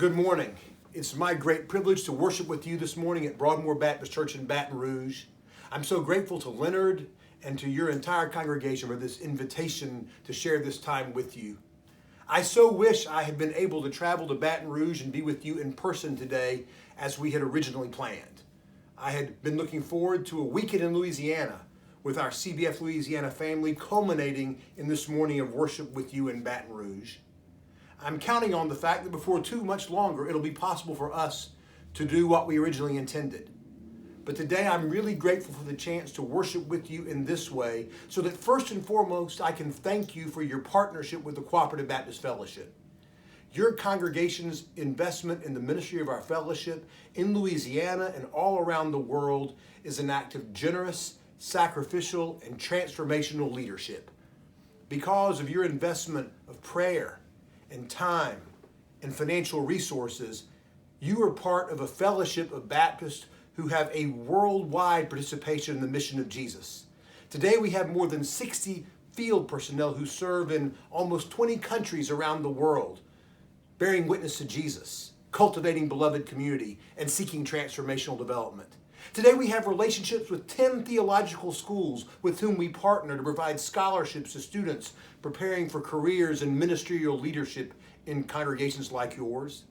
Good morning. It's my great privilege to worship with you this morning at Broadmoor Baptist Church in Baton Rouge. I'm so grateful to Leonard and to your entire congregation for this invitation to share this time with you. I so wish I had been able to travel to Baton Rouge and be with you in person today as we had originally planned. I had been looking forward to a weekend in Louisiana with our CBF Louisiana family, culminating in this morning of worship with you in Baton Rouge. I'm counting on the fact that before too much longer, it'll be possible for us to do what we originally intended. But today, I'm really grateful for the chance to worship with you in this way, so that first and foremost, I can thank you for your partnership with the Cooperative Baptist Fellowship. Your congregation's investment in the ministry of our fellowship in Louisiana and all around the world is an act of generous, sacrificial, and transformational leadership. Because of your investment of prayer, and time and financial resources, you are part of a fellowship of Baptists who have a worldwide participation in the mission of Jesus. Today we have more than 60 field personnel who serve in almost 20 countries around the world, bearing witness to Jesus, cultivating beloved community, and seeking transformational development. Today we have relationships with 10 theological schools with whom we partner to provide scholarships to students preparing for careers in ministerial leadership in congregations like yours.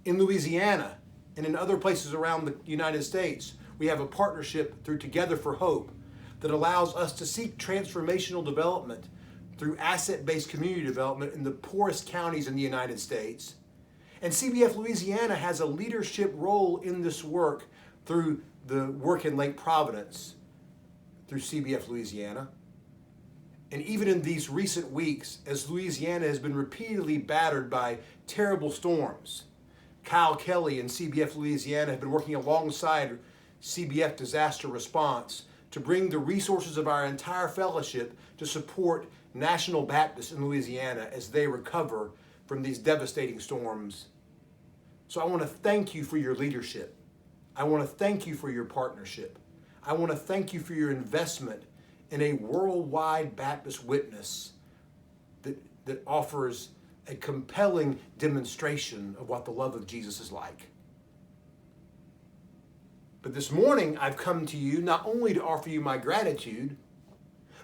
In Louisiana and in other places around the United States, we have a partnership through Together for Hope that allows us to seek transformational development through asset-based community development in the poorest counties in the United States. And CBF Louisiana has a leadership role in this work through the work in Lake Providence, through CBF Louisiana. And even in these recent weeks, as Louisiana has been repeatedly battered by terrible storms, Kyle Kelly and CBF Louisiana have been working alongside CBF Disaster Response to bring the resources of our entire fellowship to support National Baptists in Louisiana as they recover from these devastating storms. So I want to thank you for your leadership. I want to thank you for your partnership. I want to thank you for your investment in a worldwide Baptist witness that offers a compelling demonstration of what the love of Jesus is like. But this morning, I've come to you not only to offer you my gratitude,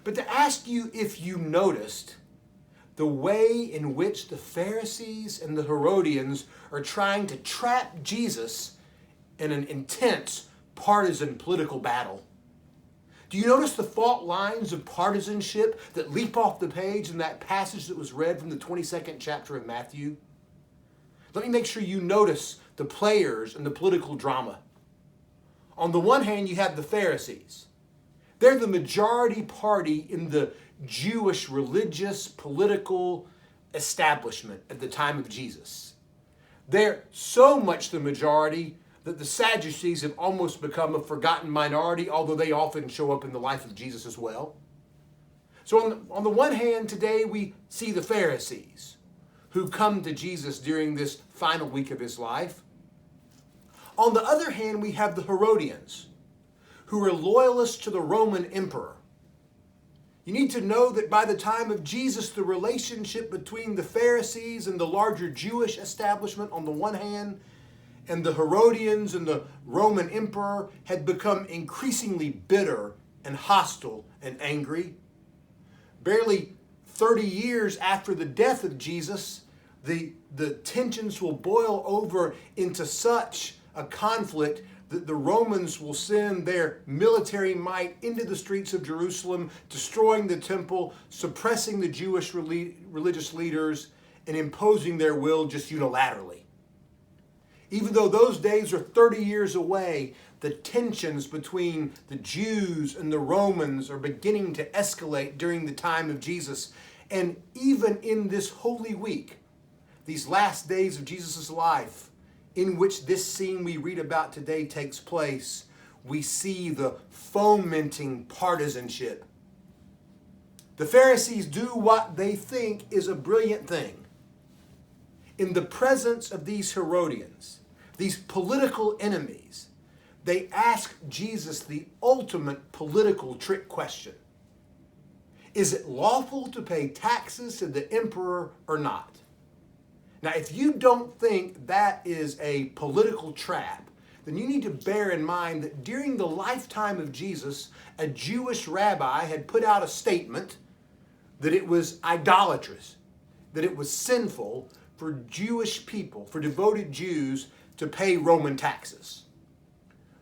but to ask you if you noticed the way in which the Pharisees and the Herodians are trying to trap Jesus in an intense partisan political battle. Do you notice the fault lines of partisanship that leap off the page in that passage that was read from the 22nd chapter of Matthew? Let me make sure you notice the players in the political drama. On the one hand, you have the Pharisees. They're the majority party in the Jewish religious political establishment at the time of Jesus. They're so much the majority that the Sadducees have almost become a forgotten minority, although they often show up in the life of Jesus as well. So on the one hand, today we see the Pharisees who come to Jesus during this final week of his life. On the other hand, we have the Herodians, who are loyalists to the Roman emperor. You need to know that by the time of Jesus, the relationship between the Pharisees and the larger Jewish establishment on the one hand, and the Herodians and the Roman emperor had become increasingly bitter and hostile and angry. Barely 30 years after the death of Jesus, the tensions will boil over into such a conflict that the Romans will send their military might into the streets of Jerusalem, destroying the temple, suppressing the Jewish religious leaders, and imposing their will just unilaterally. Even though those days are 30 years away, the tensions between the Jews and the Romans are beginning to escalate during the time of Jesus. And even in this Holy Week, these last days of Jesus' life, in which this scene we read about today takes place, we see the fomenting partisanship. The Pharisees do what they think is a brilliant thing. In the presence of these Herodians, these political enemies, they ask Jesus the ultimate political trick question. Is it lawful to pay taxes to the emperor or not? Now, if you don't think that is a political trap, then you need to bear in mind that during the lifetime of Jesus, a Jewish rabbi had put out a statement that it was idolatrous, that it was sinful for Jewish people, for devoted Jews, to pay Roman taxes.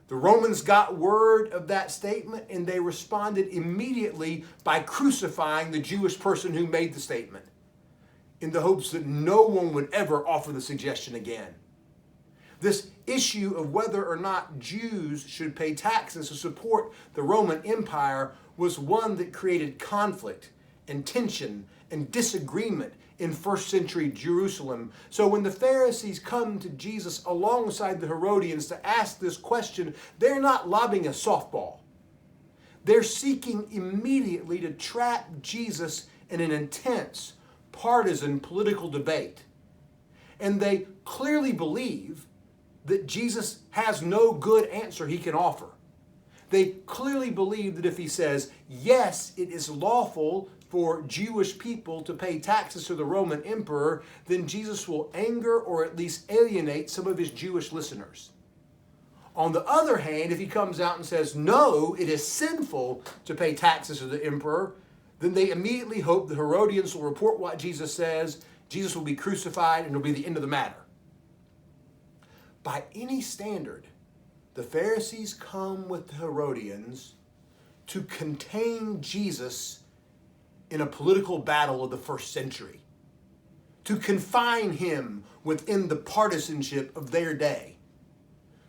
The Romans got word of that statement and they responded immediately by crucifying the Jewish person who made the statement, in the hopes that no one would ever offer the suggestion again. This issue of whether or not Jews should pay taxes to support the Roman Empire was one that created conflict and tension and disagreement in first century Jerusalem. So when the Pharisees come to Jesus alongside the Herodians to ask this question, they're not lobbing a softball. They're seeking immediately to trap Jesus in an intense, partisan political debate. And they clearly believe that Jesus has no good answer he can offer. They clearly believe that if he says, yes, it is lawful for Jewish people to pay taxes to the Roman emperor, then Jesus will anger or at least alienate some of his Jewish listeners. On the other hand, if he comes out and says, no, it is sinful to pay taxes to the emperor, then they immediately hope the Herodians will report what Jesus says, Jesus will be crucified, and it'll be the end of the matter. By any standard, the Pharisees come with the Herodians to contain Jesus in a political battle of the first century, to confine him within the partisanship of their day,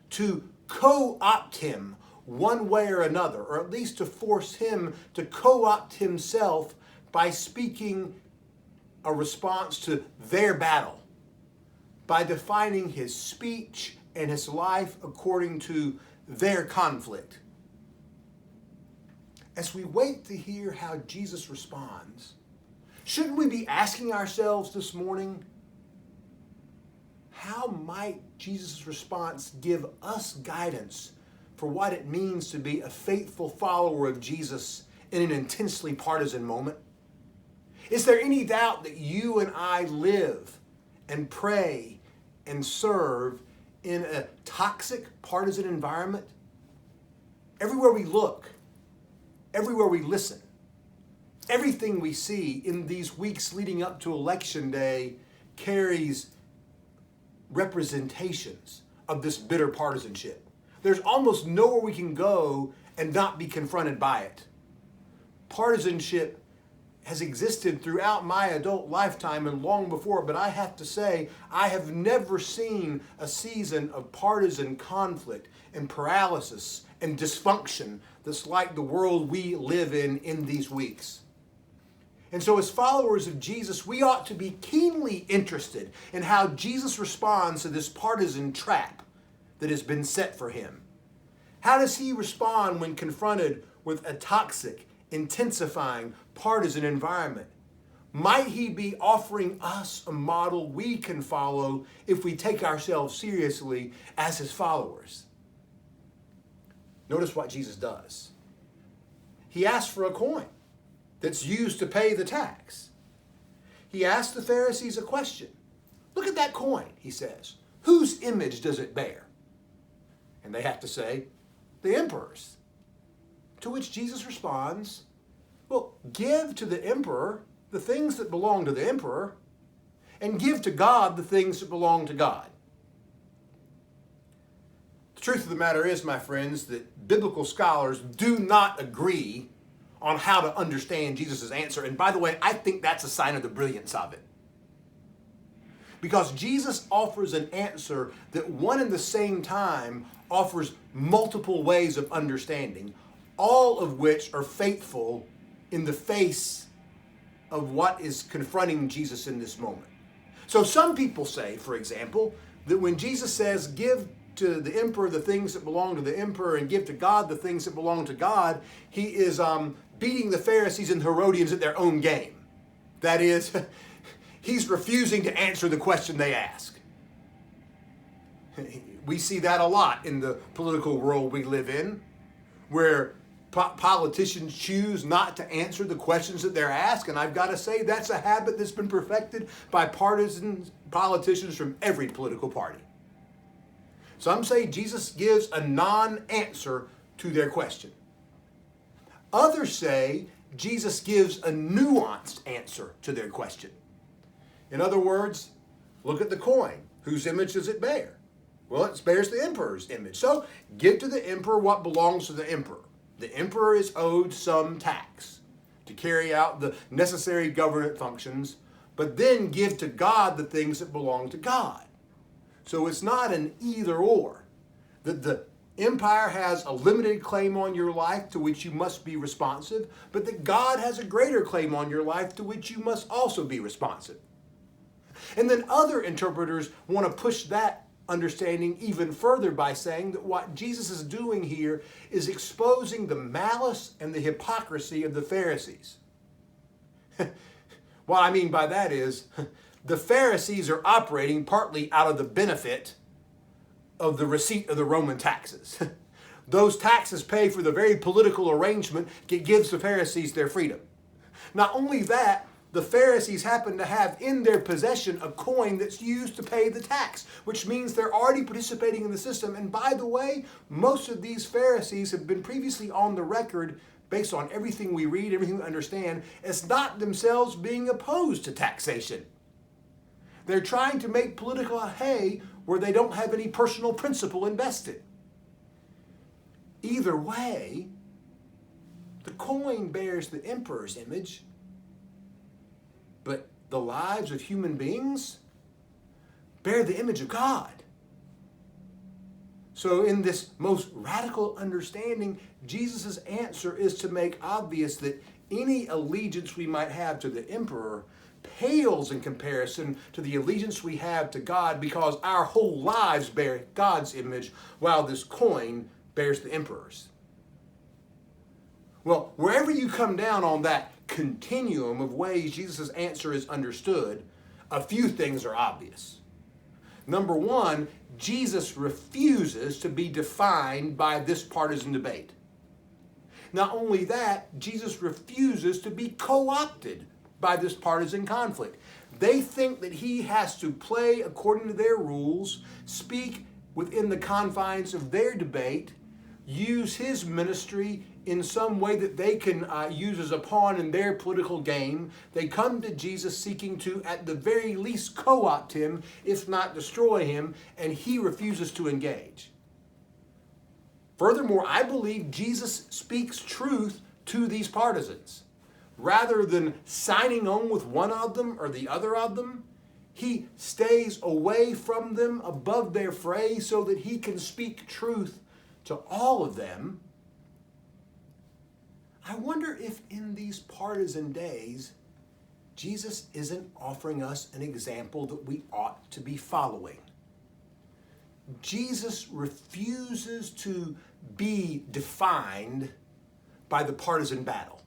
to co-opt him one way or another, or at least to force him to co-opt himself by speaking a response to their battle, by defining his speech and his life according to their conflict. As we wait to hear how Jesus responds, shouldn't we be asking ourselves this morning, how might Jesus' response give us guidance for what it means to be a faithful follower of Jesus in an intensely partisan moment? Is there any doubt that you and I live and pray and serve in a toxic partisan environment? Everywhere we look, everywhere we listen, everything we see in these weeks leading up to Election Day carries representations of this bitter partisanship. There's almost nowhere we can go and not be confronted by it. Partisanship has existed throughout my adult lifetime and long before, but I have to say, I have never seen a season of partisan conflict and paralysis and dysfunction that's like the world we live in these weeks. And so as followers of Jesus, we ought to be keenly interested in how Jesus responds to this partisan trap that has been set for him. How does he respond when confronted with a toxic, intensifying partisan environment? Might he be offering us a model we can follow if we take ourselves seriously as his followers? Notice what Jesus does. He asks for a coin that's used to pay the tax. He asks the Pharisees a question. Look at that coin, he says. Whose image does it bear? And they have to say, the emperor's. To which Jesus responds, well, give to the emperor the things that belong to the emperor, and give to God the things that belong to God. The truth of the matter is, my friends, that biblical scholars do not agree on how to understand Jesus' answer. And by the way, I think that's a sign of the brilliance of it. Because Jesus offers an answer that one and the same time offers multiple ways of understanding, all of which are faithful in the face of what is confronting Jesus in this moment. So some people say, for example, that when Jesus says, give to the emperor the things that belong to the emperor and give to God the things that belong to God, he is beating the Pharisees and Herodians at their own game. That is, he's refusing to answer the question they ask. We see that a lot in the political world we live in, where Politicians choose not to answer the questions that they're asked, and I've got to say that's a habit that's been perfected by partisan politicians from every political party. Some say Jesus gives a non-answer to their question. Others say Jesus gives a nuanced answer to their question. In other words, look at the coin. Whose image does it bear? Well, it bears the emperor's image. So give to the emperor what belongs to the emperor. The emperor is owed some tax to carry out the necessary government functions, but then give to God the things that belong to God. So it's not an either or. The empire has a limited claim on your life to which you must be responsive, but that God has a greater claim on your life to which you must also be responsive. And then other interpreters want to push that understanding even further by saying that what Jesus is doing here is exposing the malice and the hypocrisy of the Pharisees. What I mean by that is the Pharisees are operating partly out of the benefit of the receipt of the Roman taxes. Those taxes pay for the very political arrangement that gives the Pharisees their freedom. Not only that, the Pharisees happen to have in their possession a coin that's used to pay the tax, which means they're already participating in the system. And by the way, most of these Pharisees have been previously on the record, based on everything we read, everything we understand, as not themselves being opposed to taxation. They're trying to make political hay where they don't have any personal principle invested. Either way, the coin bears the emperor's image, but the lives of human beings bear the image of God. So in this most radical understanding, Jesus' answer is to make obvious that any allegiance we might have to the emperor pales in comparison to the allegiance we have to God, because our whole lives bear God's image while this coin bears the emperor's. Well, wherever you come down on that continuum of ways Jesus' answer is understood, a few things are obvious. Number one, Jesus refuses to be defined by this partisan debate. Not only that, Jesus refuses to be co-opted by this partisan conflict. They think that he has to play according to their rules, speak within the confines of their debate, use his ministry in some way that they can use as a pawn in their political game. They come to Jesus seeking to, at the very least, co-opt him, if not destroy him, and he refuses to engage. Furthermore, I believe Jesus speaks truth to these partisans. Rather than signing on with one of them or the other of them, he stays away from them, above their fray, so that he can speak truth to all of them. I wonder if in these partisan days, Jesus isn't offering us an example that we ought to be following. Jesus refuses to be defined by the partisan battle.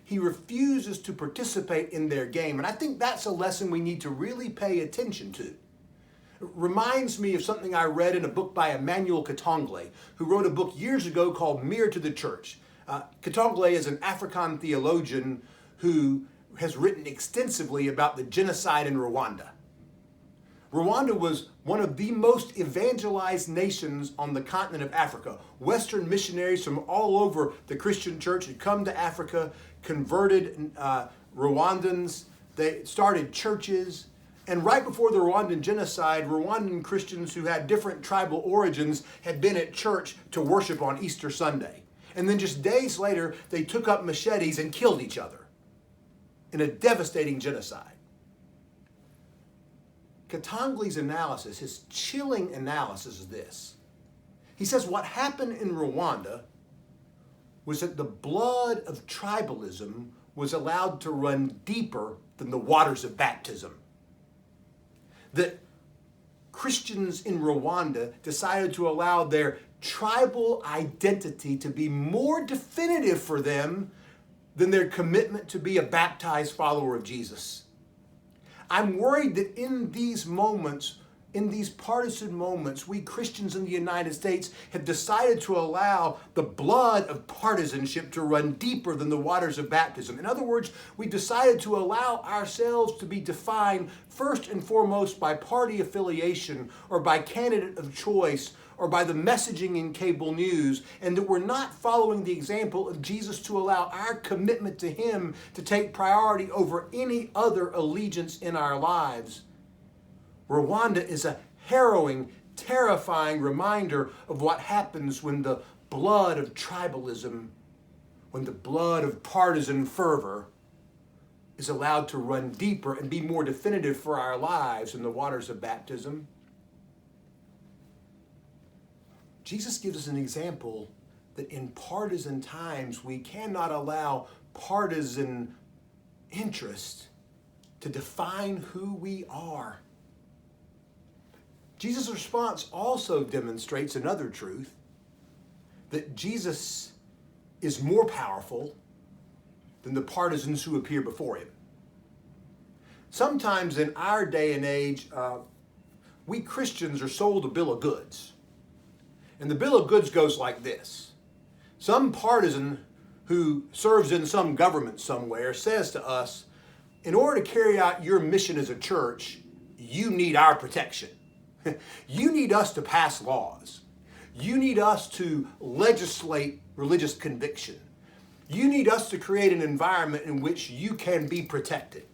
He refuses to participate in their game. And I think that's a lesson we need to really pay attention to. It reminds me of something I read in a book by Emmanuel Katongle, who wrote a book years ago called Mirror to the Church. Katongle is an African theologian who has written extensively about the genocide in Rwanda. Rwanda was one of the most evangelized nations on the continent of Africa. Western missionaries from all over the Christian church had come to Africa, converted Rwandans. They started churches. And right before the Rwandan genocide, Rwandan Christians who had different tribal origins had been at church to worship on Easter Sunday. And then just days later, they took up machetes and killed each other in a devastating genocide. Katongle's analysis, his chilling analysis, is this. He says what happened in Rwanda was that the blood of tribalism was allowed to run deeper than the waters of baptism. That Christians in Rwanda decided to allow their tribal identity to be more definitive for them than their commitment to be a baptized follower of Jesus. I'm worried that in these moments, in these partisan moments, we Christians in the United States have decided to allow the blood of partisanship to run deeper than the waters of baptism. In other words, we decided to allow ourselves to be defined first and foremost by party affiliation or by candidate of choice or by the messaging in cable news, and that we're not following the example of Jesus to allow our commitment to Him to take priority over any other allegiance in our lives. Rwanda is a harrowing, terrifying reminder of what happens when the blood of tribalism, when the blood of partisan fervor is allowed to run deeper and be more definitive for our lives in the waters of baptism. Jesus gives us an example that in partisan times we cannot allow partisan interest to define who we are. Jesus' response also demonstrates another truth, that Jesus is more powerful than the partisans who appear before Him. Sometimes in our day and age, we Christians are sold a bill of goods. And the bill of goods goes like this. Some partisan who serves in some government somewhere says to us, in order to carry out your mission as a church, you need our protection. You need us to pass laws. You need us to legislate religious conviction. You need us to create an environment in which you can be protected.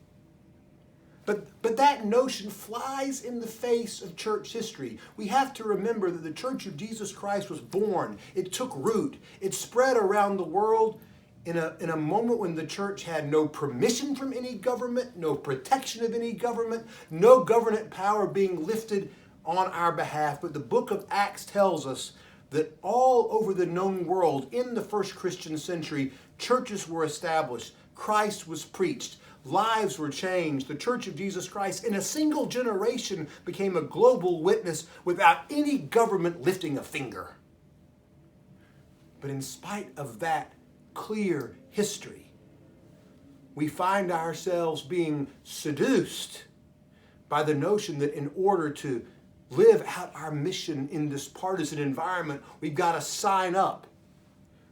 But that notion flies in the face of church history. We have to remember that the Church of Jesus Christ was born. It took root. It spread around the world in a moment when the church had no permission from any government, no protection of any government, no government power being lifted on our behalf. But the book of Acts tells us that all over the known world in the first Christian century, churches were established, Christ was preached, lives were changed. The Church of Jesus Christ in a single generation became a global witness without any government lifting a finger. But in spite of that clear history, we find ourselves being seduced by the notion that in order to live out our mission in this partisan environment, we've got to sign up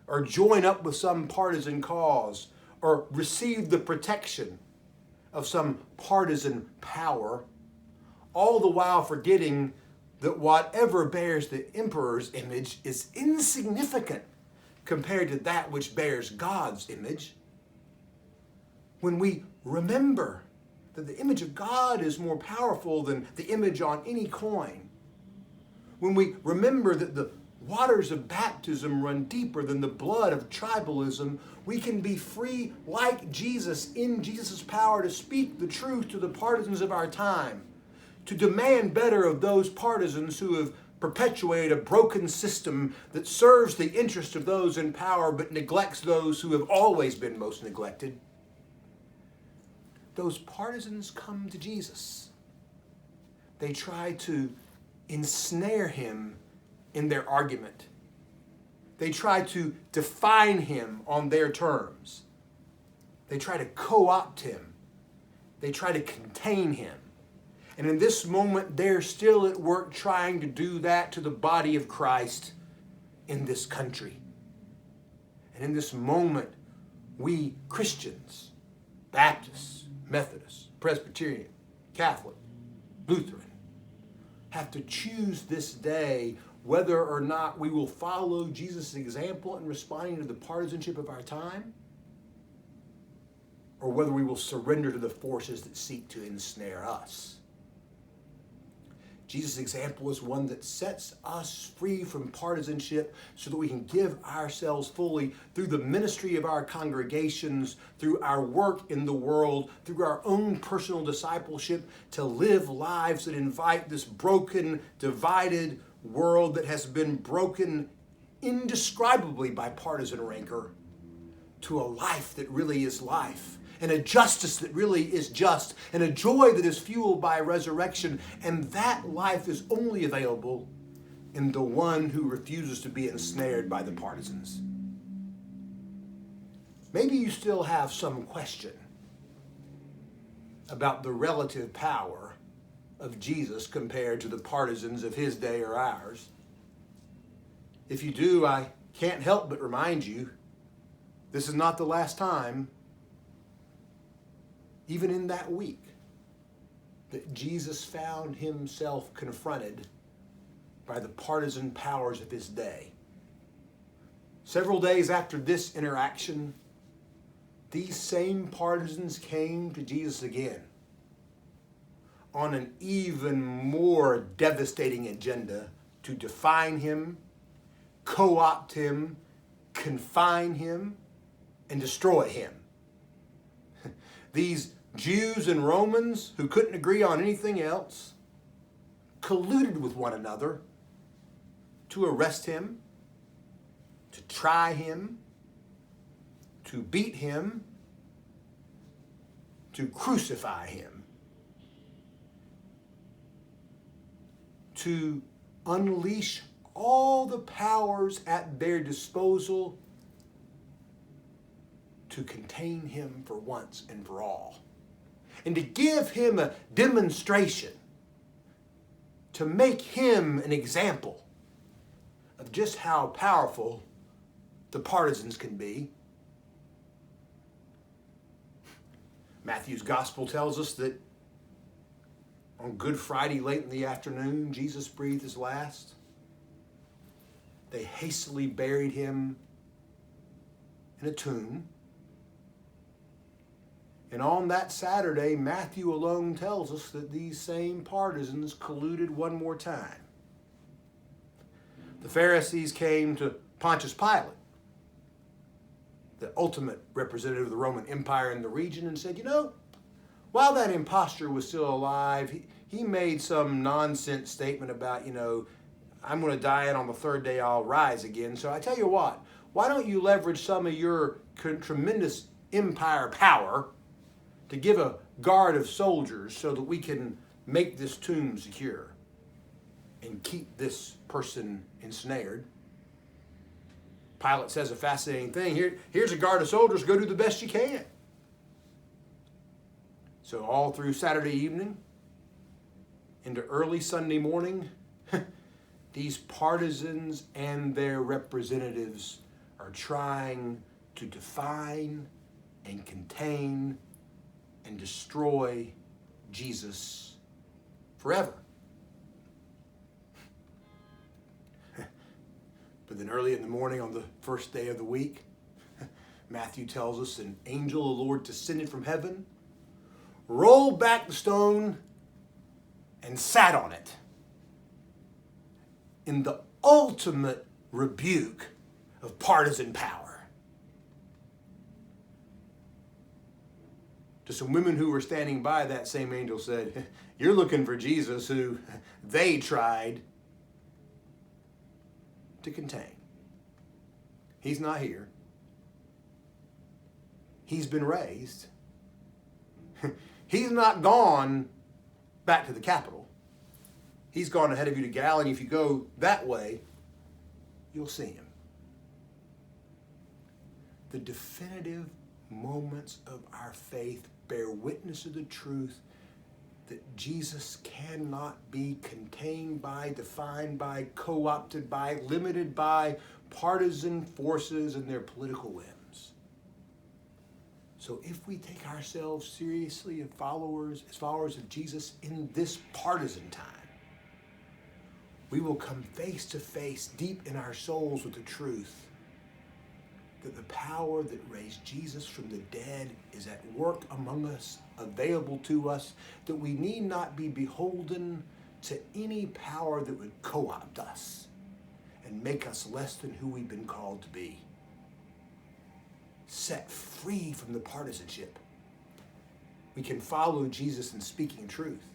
or join up with some partisan cause or receive the protection of some partisan power, all the while forgetting that whatever bears the emperor's image is insignificant compared to that which bears God's image. When we remember that the image of God is more powerful than the image on any coin, when we remember that the waters of baptism run deeper than the blood of tribalism, we can be free like Jesus in Jesus' power to speak the truth to the partisans of our time, to demand better of those partisans who have perpetuated a broken system that serves the interest of those in power but neglects those who have always been most neglected. Those partisans come to Jesus. They try to ensnare Him in their argument. They try to define Him on their terms. They try to co-opt Him. They try to contain Him. And in this moment, they're still at work trying to do that to the body of Christ in this country. And in this moment, we Christians, Baptists, Methodists, Presbyterian, Catholic, Lutheran, have to choose this day whether or not we will follow Jesus' example in responding to the partisanship of our time, or whether we will surrender to the forces that seek to ensnare us. Jesus' example is one that sets us free from partisanship so that we can give ourselves fully through the ministry of our congregations, through our work in the world, through our own personal discipleship, to live lives that invite this broken, divided world that has been broken indescribably by partisan rancor to a life that really is life, and a justice that really is just, and a joy that is fueled by resurrection. And that life is only available in the one who refuses to be ensnared by the partisans. Maybe you still have some question about the relative power of Jesus compared to the partisans of his day or ours. If you do, I can't help but remind you, this is not the last time, even in that week, that Jesus found himself confronted by the partisan powers of his day. Several days after this interaction, these same partisans came to Jesus again on an even more devastating agenda to define him, co-opt him, confine him, and destroy him. These Jews and Romans who couldn't agree on anything else colluded with one another to arrest him, to try him, to beat him, to crucify him, to unleash all the powers at their disposal to contain him for once and for all, and to give him a demonstration, to make him an example of just how powerful the partisans can be. Matthew's gospel tells us that on Good Friday, late in the afternoon, Jesus breathed his last. They hastily buried him in a tomb. And on that Saturday, Matthew alone tells us that these same partisans colluded one more time. The Pharisees came to Pontius Pilate, the ultimate representative of the Roman Empire in the region, and said, while that impostor was still alive, he made some nonsense statement about, I'm going to die and on the third day I'll rise again. So I tell you what, why don't you leverage some of your tremendous empire power to give a guard of soldiers so that we can make this tomb secure and keep this person ensnared? Pilate says a fascinating thing. Here's a guard of soldiers. Go do the best you can. So all through Saturday evening into early Sunday morning, these partisans and their representatives are trying to define and contain and destroy Jesus forever. But then early in the morning on the first day of the week, Matthew tells us an angel of the Lord descended from heaven, rolled back the stone, and sat on it in the ultimate rebuke of partisan power. To some women who were standing by, that same angel said, "You're looking for Jesus who they tried to contain. He's not here. He's been raised. He's not gone back to the capital. He's gone ahead of you to Galilee. If you go that way, you'll see him." The definitive moments of our faith bear witness to the truth that Jesus cannot be contained by, defined by, co-opted by, limited by partisan forces and their political whims. So if we take ourselves seriously as followers of Jesus in this partisan time, we will come face to face deep in our souls with the truth that the power that raised Jesus from the dead is at work among us, available to us, that we need not be beholden to any power that would co-opt us and make us less than who we've been called to be. Set free from the partisanship, we can follow Jesus in speaking truth.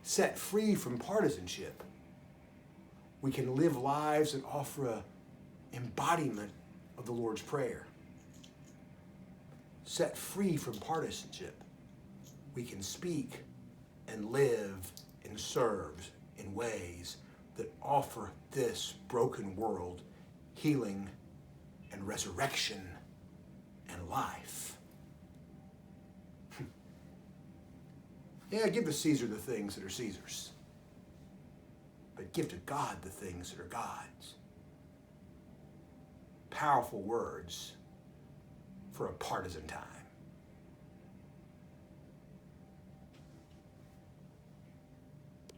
Set free from partisanship, we can live lives that offer a embodiment of the Lord's Prayer. Set free from partisanship, we can speak and live and serve in ways that offer this broken world healing and resurrection and life. Yeah, give to Caesar the things that are Caesar's, but give to God the things that are God's. Powerful words for a partisan time.